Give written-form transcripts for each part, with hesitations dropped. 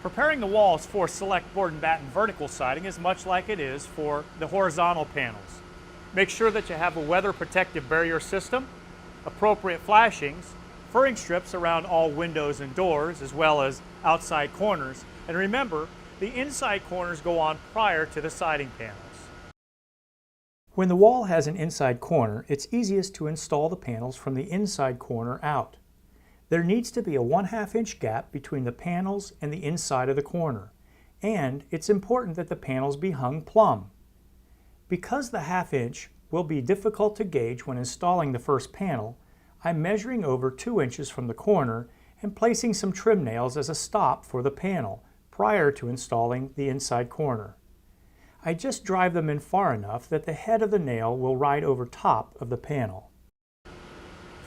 Preparing the walls for Select board and batten vertical siding is much like it is for the horizontal panels. Make sure that you have a weather protective barrier system, appropriate flashings, furring strips around all windows and doors as well as outside corners, and remember, the inside corners go on prior to the siding panels. When the wall has an inside corner, it's easiest to install the panels from the inside corner out. There needs to be a 1/2 inch gap between the panels and the inside of the corner, and it's important that the panels be hung plumb. Because the 1/2 inch will be difficult to gauge when installing the first panel, I'm measuring over 2 inches from the corner and placing some trim nails as a stop for the panel prior to installing the inside corner. I just drive them in far enough that the head of the nail will ride over top of the panel.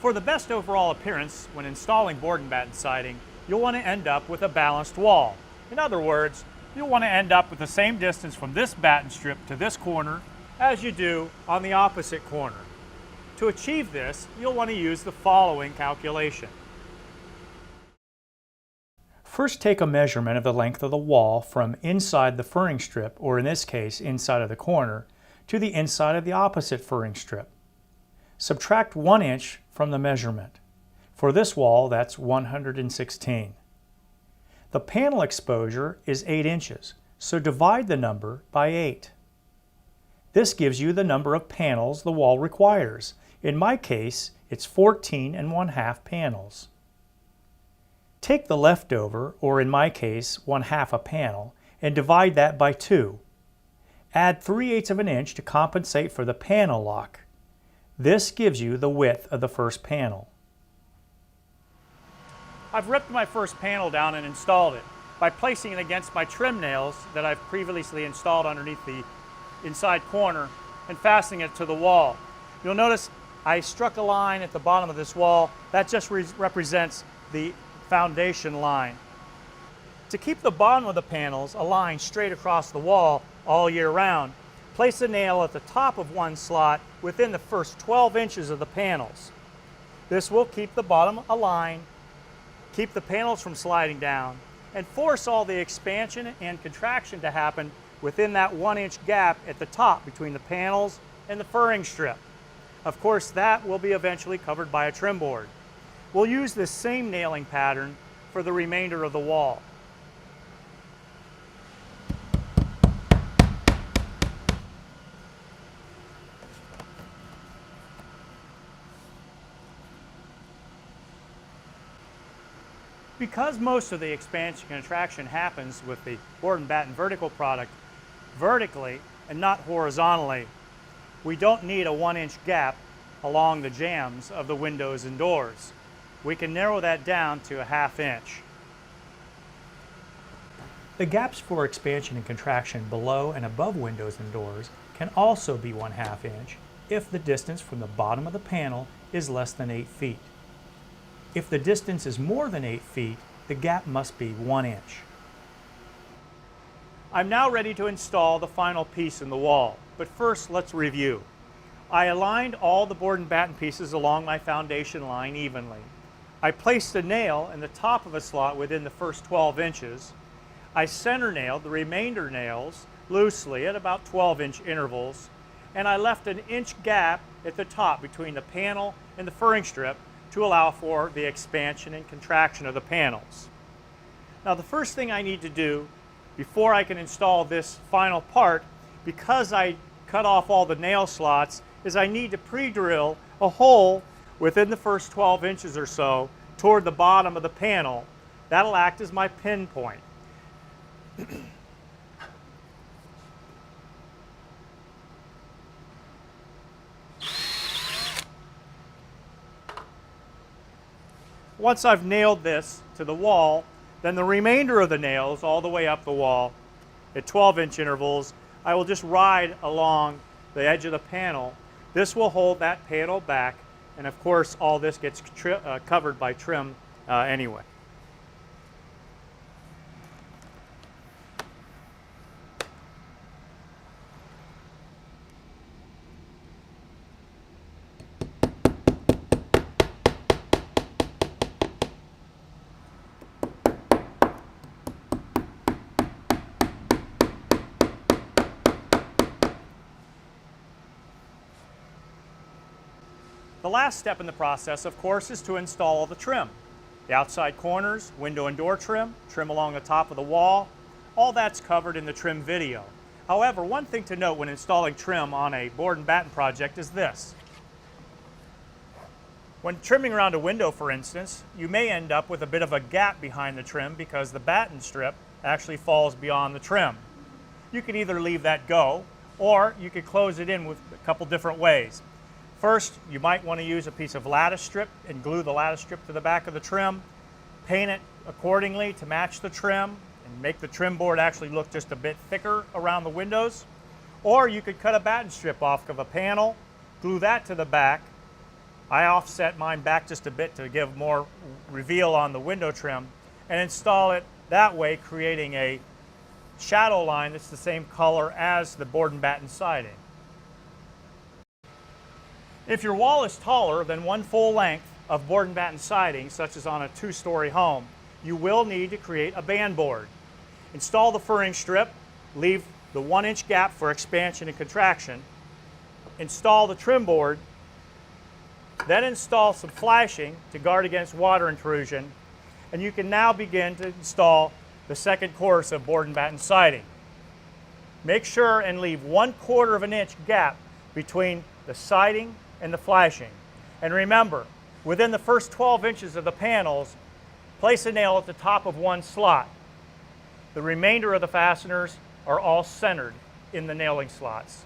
For the best overall appearance when installing board and batten siding, you'll want to end up with a balanced wall. In other words, you'll want to end up with the same distance from this batten strip to this corner as you do on the opposite corner. To achieve this, you'll want to use the following calculation. First, take a measurement of the length of the wall from inside the furring strip, or in this case, inside of the corner, to the inside of the opposite furring strip. Subtract 1 inch from the measurement. For this wall, that's 116. The panel exposure is 8 inches, so divide the number by 8. This gives you the number of panels the wall requires. In my case, it's 14 1/2 panels. Take the leftover, or in my case, 1/2 a panel, and divide that by 2. Add 3/8 of an inch to compensate for the panel lock. This gives you the width of the first panel. I've ripped my first panel down and installed it by placing it against my trim nails that I've previously installed underneath the inside corner and fastening it to the wall. You'll notice I struck a line at the bottom of this wall. That just represents the foundation line. To keep the bottom of the panels aligned straight across the wall all year round, place a nail at the top of one slot within the first 12 inches of the panels. This will keep the bottom aligned, keep the panels from sliding down, and force all the expansion and contraction to happen within that 1 inch gap at the top between the panels and the furring strip. Of course, that will be eventually covered by a trim board. We'll use this same nailing pattern for the remainder of the wall. Because most of the expansion and contraction happens with the board and batten vertical product vertically and not horizontally, we don't need a 1 inch gap along the jambs of the windows and doors. We can narrow that down to a 1/2 inch. The gaps for expansion and contraction below and above windows and doors can also be 1/2 inch if the distance from the bottom of the panel is less than 8 feet. If the distance is more than 8 feet, the gap must be 1 inch. I'm now ready to install the final piece in the wall, but first let's review. I aligned all the board and batten pieces along my foundation line evenly. I placed a nail in the top of a slot within the first 12 inches. I center nailed the remainder nails loosely at about 12-inch intervals, and I left an inch gap at the top between the panel and the furring strip to allow for the expansion and contraction of the panels. Now, the first thing I need to do before I can install this final part, because I cut off all the nail slots, is I need to pre-drill a hole within the first 12 inches or so toward the bottom of the panel. That'll act as my pinpoint. Once I've nailed this to the wall, then the remainder of the nails all the way up the wall at 12-inch intervals, I will just ride along the edge of the panel. This will hold that panel back, and of course all this gets covered by trim anyway. The last step in the process, of course, is to install the trim. The outside corners, window and door trim, trim along the top of the wall, all that's covered in the trim video. However, one thing to note when installing trim on a board and batten project is this. When trimming around a window, for instance, you may end up with a bit of a gap behind the trim because the batten strip actually falls beyond the trim. You can either leave that go, or you could close it in with a couple different ways. First, you might want to use a piece of lattice strip and glue the lattice strip to the back of the trim, paint it accordingly to match the trim, and make the trim board actually look just a bit thicker around the windows. Or you could cut a batten strip off of a panel, glue that to the back. I offset mine back just a bit to give more reveal on the window trim, and install it that way, creating a shadow line that's the same color as the board and batten siding. If your wall is taller than one full length of board and batten siding, such as on a 2-story home, you will need to create a band board. Install the furring strip, leave the 1-inch gap for expansion and contraction, install the trim board, then install some flashing to guard against water intrusion, and you can now begin to install the second course of board and batten siding. Make sure and leave 1/4 of an inch gap between the siding and the flashing. And remember, within the first 12 inches of the panels, place a nail at the top of one slot. The remainder of the fasteners are all centered in the nailing slots.